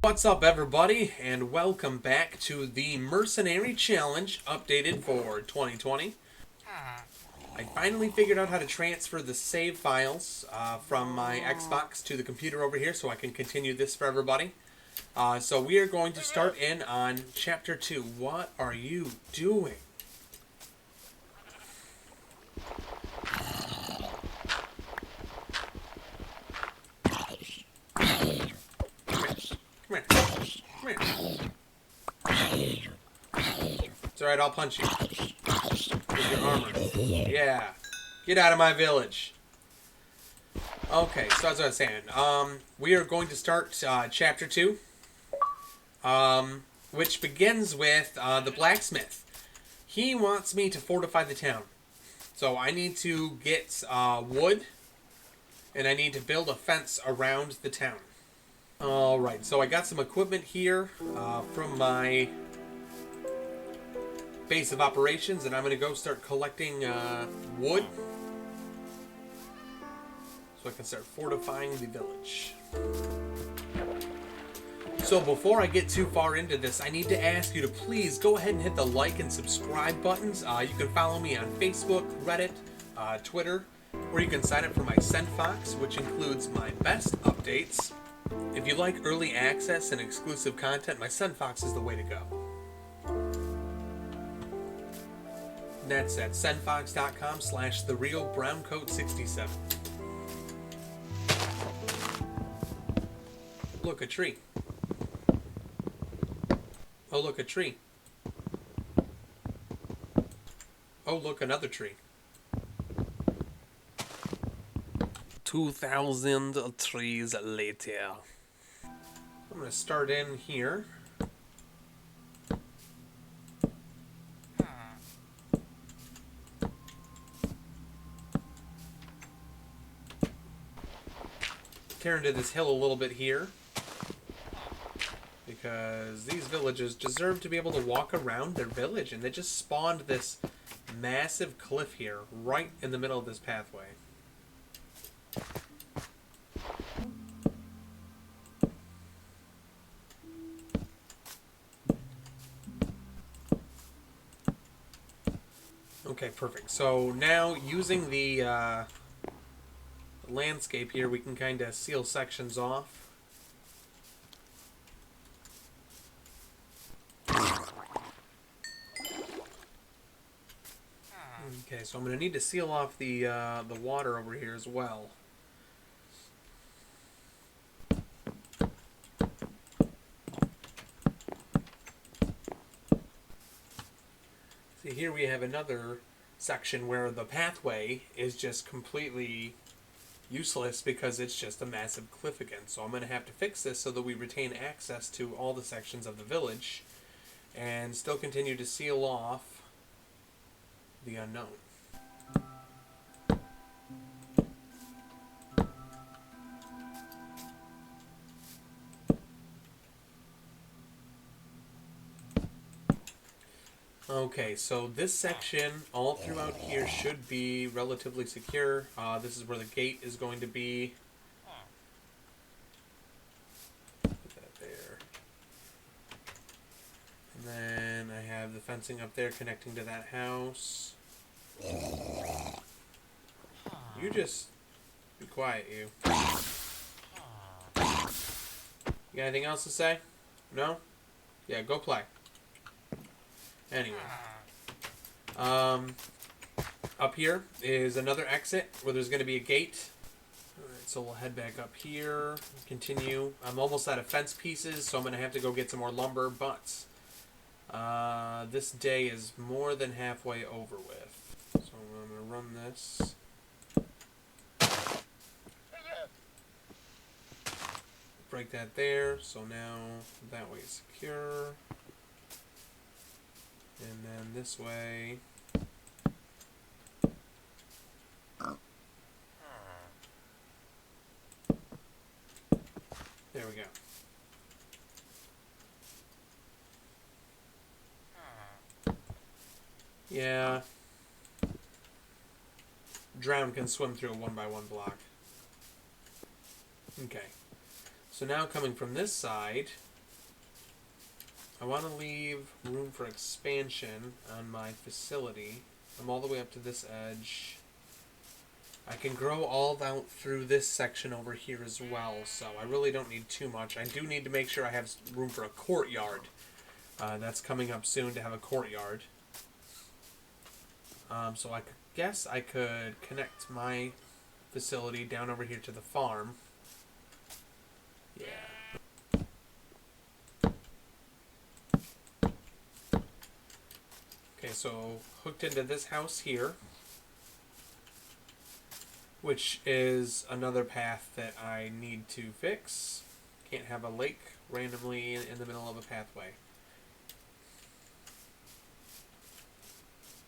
What's up, everybody, and welcome back to the Mercenary Challenge updated for 2020. I finally figured out how to transfer the save files from my Xbox to the computer over here so I can continue this for everybody. So we are going to start in on Chapter 2. What are you doing? Come here. It's alright, I'll punch you. With your armor. Yeah. Get out of my village. Okay, so as I was saying, we are going to start Chapter 2. Which begins with the blacksmith. He wants me to fortify the town. So I need to get wood, and I need to build a fence around the town. Alright, so I got some equipment here from my base of operations, and I'm going to go start collecting wood so I can start fortifying the village. So before I get too far into this, I need to ask you to please go ahead and hit the like and subscribe buttons. You can follow me on Facebook, Reddit, Twitter, or you can sign up for my SendFox, which includes my best updates. If you like early access and exclusive content, my SendFox is the way to go. That's at sendfox.com/therealbrowncoat67. Look, a tree. Oh, look, a tree. Oh, look, another tree. 2,000 trees later. I'm going to start in here. Tear into this hill a little bit here, because these villagers deserve to be able to walk around their village, and they just spawned this massive cliff here right in the middle of this pathway. Okay, perfect. So now using the landscape here, we can kind of seal sections off. Okay, so I'm going to need to seal off the water over here as well. See, here we have another section where the pathway is just completely useless because it's just a massive cliff again. So I'm going to have to fix this so that we retain access to all the sections of the village and still continue to seal off the unknown. Okay, so this section all throughout here should be relatively secure. This is where the gate is going to be. Put that there. And then I have the fencing up there connecting to that house. You just be quiet, you. You got anything else to say? No? Yeah, go play. Anyway, up here is another exit where there's going to be a gate. Alright, so we'll head back up here, continue. I'm almost out of fence pieces, so I'm going to have to go get some more lumber, but this day is more than halfway over with. So I'm going to run this. Break that there, so now that way is secure. And then this way. There we go. Yeah. Drown can swim through a 1x1 block. Okay. So now coming from this side, I want to leave room for expansion on my facility. I'm all the way up to this edge. I can grow all out through this section over here as well, so I really don't need too much. I do need to make sure I have room for a courtyard. That's coming up soon to have a courtyard. So I guess I could connect my facility down over here to the farm. Yeah. Okay, so hooked into this house here, which is another path that I need to fix. Can't have a lake randomly in the middle of a pathway.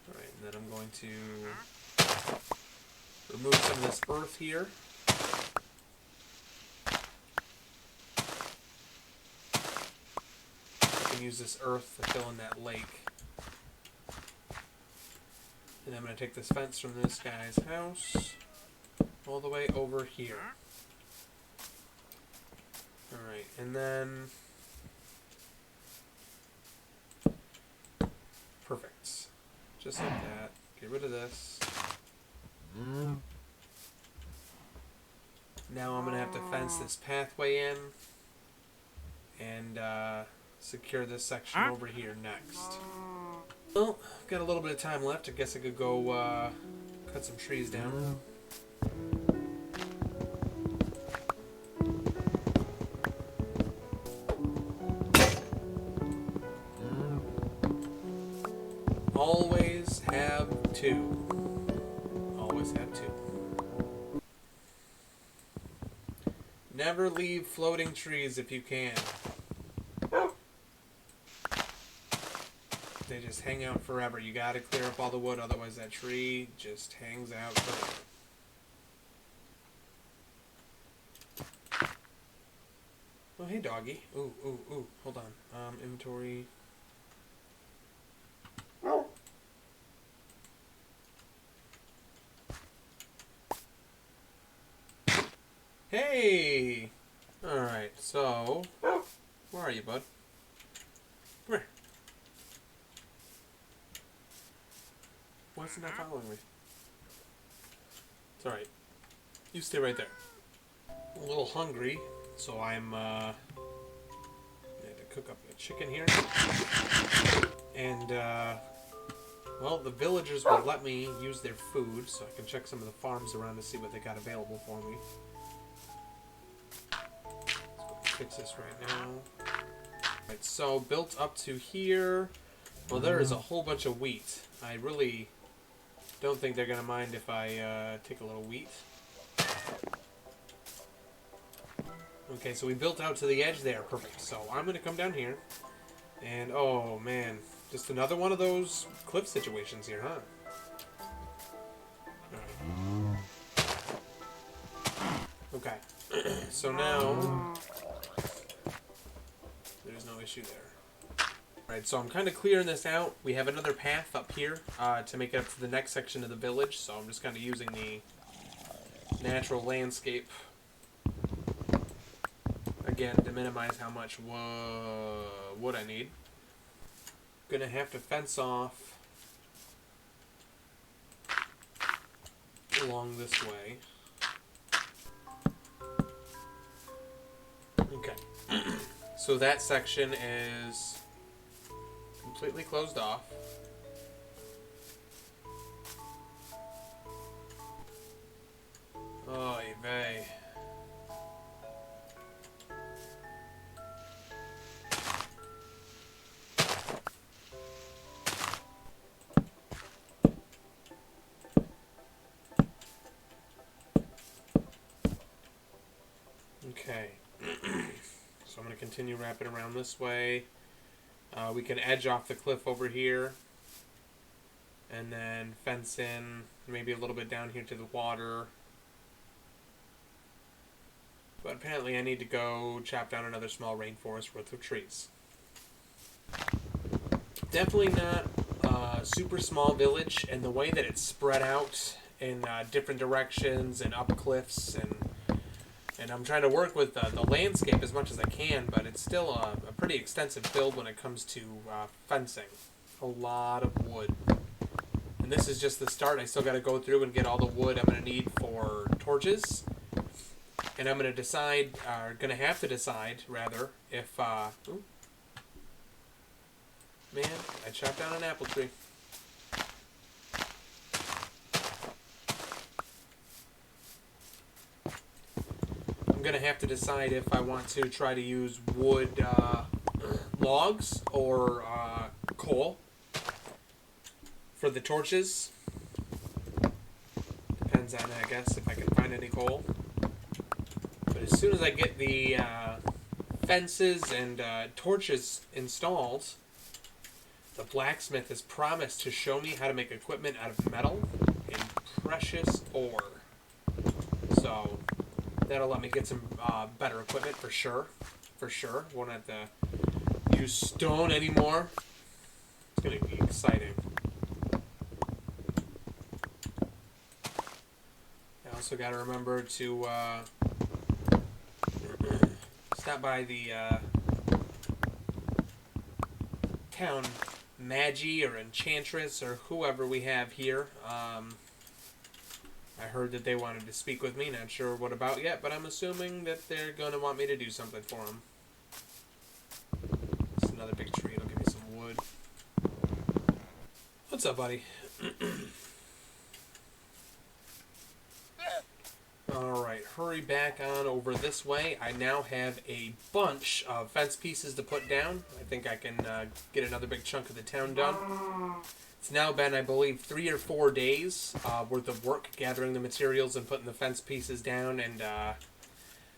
Alright, and then I'm going to remove some of this earth here. I can use this earth to fill in that lake. And I'm going to take this fence from this guy's house all the way over here. Alright, and then... perfect. Just like that. Get rid of this. Now I'm going to have to fence this pathway in and secure this section over here next. Well, I've got a little bit of time left. I guess I could go cut some trees down. Always have two. Always have two. Never leave floating trees if you can. They just hang out forever. You gotta clear up all the wood, otherwise that tree just hangs out forever. Oh, hey, doggy. Ooh, ooh, ooh. Hold on. Inventory. Hey! Alright, so... where are you, bud? Come here. Why is he not following me? It's alright. You stay right there. I'm a little hungry, so I'm, I had to cook up a chicken here. And, well, the villagers will let me use their food, so I can check some of the farms around to see what they got available for me. Fix this right now. Right, so built up to here. Well, there is a whole bunch of wheat. I really don't think they're gonna mind if I take a little wheat. Okay, so we built out to the edge there. Perfect. So I'm gonna come down here, and oh man, just another one of those cliff situations here, huh? Okay. So now there's no issue there. Alright, so I'm kind of clearing this out. We have another path up here to make it up to the next section of the village, so I'm just kind of using the natural landscape again to minimize how much wood I need. Gonna have to fence off along this way. Okay. So that section is completely closed off. Oy vey. Okay. So I'm going to continue wrapping around this way. We can edge off the cliff over here. And then fence in maybe a little bit down here to the water. But apparently I need to go chop down another small rainforest worth of trees. Definitely not a super small village, and the way that it's spread out in different directions and up cliffs and And I'm trying to work with the landscape as much as I can, but it's still a pretty extensive build when it comes to fencing. A lot of wood. And this is just the start. I still got to go through and get all the wood I'm going to need for torches. And I'm going to decide, or going to have to decide, rather, if... ooh. Man, I chopped down an apple tree. I'm going to have to decide if I want to try to use wood logs or coal for the torches. Depends on, I guess, if I can find any coal. But as soon as I get the fences and torches installed, the blacksmith has promised to show me how to make equipment out of metal and precious ore. So that'll let me get some better equipment for sure. For sure. Won't have to use stone anymore. It's going to be exciting. I also got to remember to stop by the town Magi or Enchantress or whoever we have here. I heard that they wanted to speak with me. Not sure what about yet, but I'm assuming that they're going to want me to do something for them. It's another big tree. It'll give me some wood. What's up, buddy? Alright, hurry back on over this way. I now have a bunch of fence pieces to put down. I think I can get another big chunk of the town done. It's now been, I believe, 3 or 4 days worth of work gathering the materials and putting the fence pieces down, and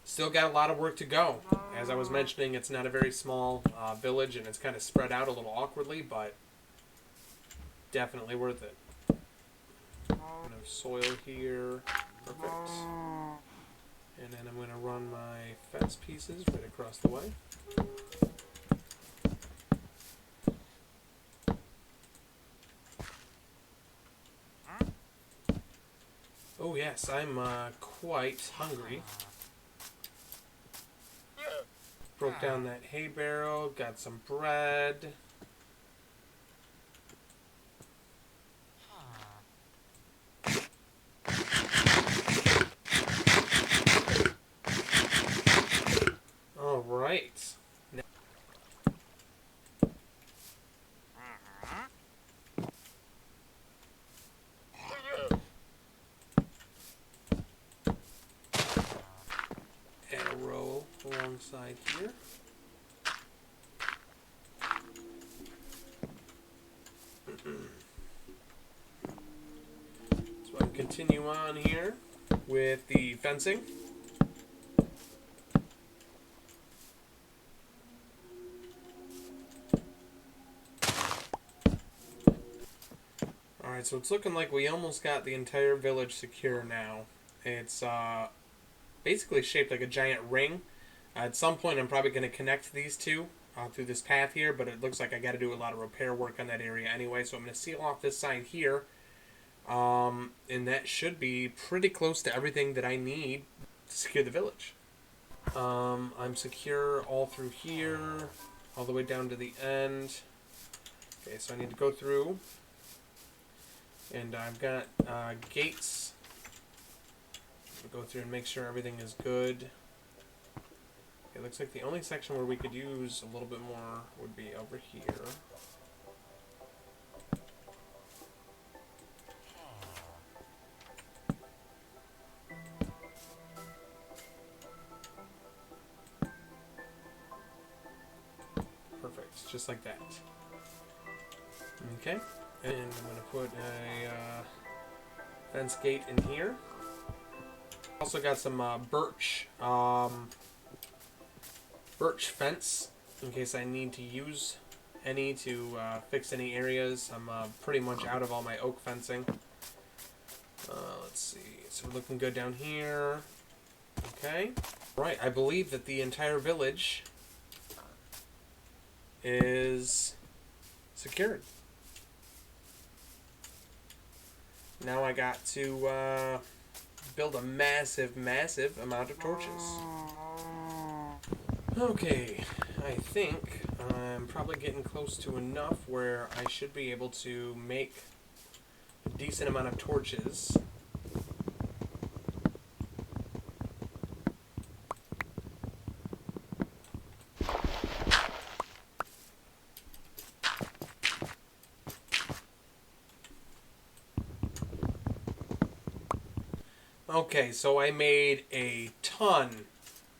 still got a lot of work to go. As I was mentioning, it's not a very small village, and it's kind of spread out a little awkwardly, but definitely worth it. Enough soil here. Perfect. And then I'm going to run my fence pieces right across the way. Oh yes, I'm quite hungry. Broke down that hay barrel, got some bread. All right. Add a row alongside here. So I can continue on here with the fencing. Alright, so it's looking like we almost got the entire village secure now. It's basically shaped like a giant ring. At some point I'm probably going to connect these two through this path here, but it looks like I got to do a lot of repair work on that area anyway, so I'm going to seal off this side here. And that should be pretty close to everything that I need to secure the village. I'm secure all through here, all the way down to the end. Okay, so I need to go through. And I've got gates. I'll go through and make sure everything is good. It looks like the only section where we could use a little bit more would be over here. Perfect, just like that. Okay, and I'm going to put a fence gate in here. Also got some birch fence in case I need to use any to fix any areas. I'm pretty much out of all my oak fencing. Let's see, so we're looking good down here. Okay, right, I believe that the entire village is secured. Now I got to build a massive, massive amount of torches. Okay, I think I'm probably getting close to enough where I should be able to make a decent amount of torches. Okay, so I made a ton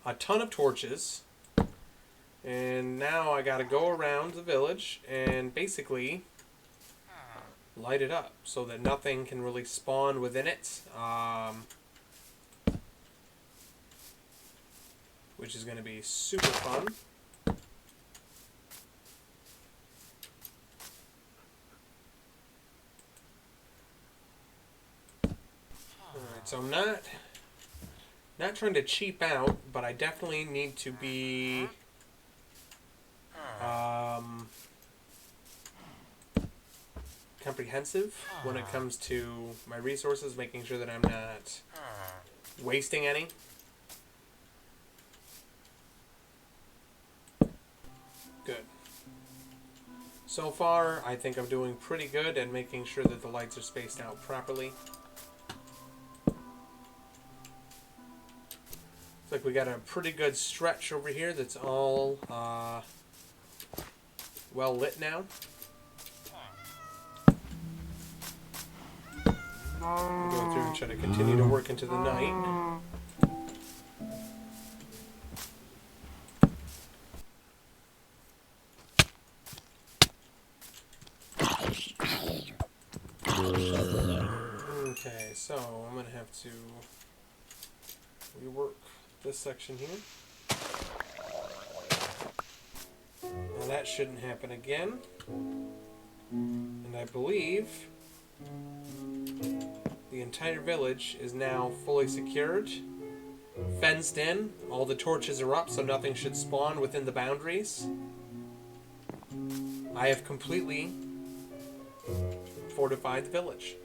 of torches. And now I gotta go around the village and basically light it up so that nothing can really spawn within it. Which is going to be super fun. Alright, so I'm not trying to cheap out, but I definitely need to be comprehensive when it comes to my resources, making sure that I'm not wasting any. Good. So far, I think I'm doing pretty good at making sure that the lights are spaced out properly. Looks like we got a pretty good stretch over here that's all well lit now. I'm going through and try to continue to work into the night. Okay, so I'm going to have to rework this section here. Now that shouldn't happen again. And I believe the entire village is now fully secured, fenced in. All the torches are up, so nothing should spawn within the boundaries. I have completely fortified the village.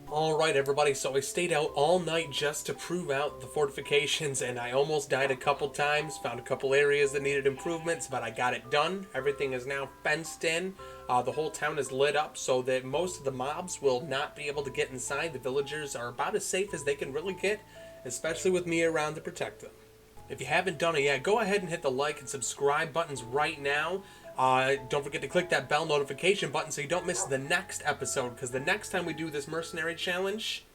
Alright everybody, so I stayed out all night just to prove out the fortifications, and I almost died a couple times, found a couple areas that needed improvements, but I got it done. Everything is now fenced in. The whole town is lit up so that most of the mobs will not be able to get inside. The villagers are about as safe as they can really get, especially with me around to protect them. If you haven't done it yet, go ahead and hit the like and subscribe buttons right now. Don't forget to click that bell notification button so you don't miss the next episode, because the next time we do this mercenary challenge,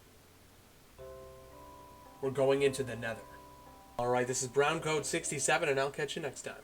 we're going into the nether. Alright, this is Brown Code 67, and I'll catch you next time.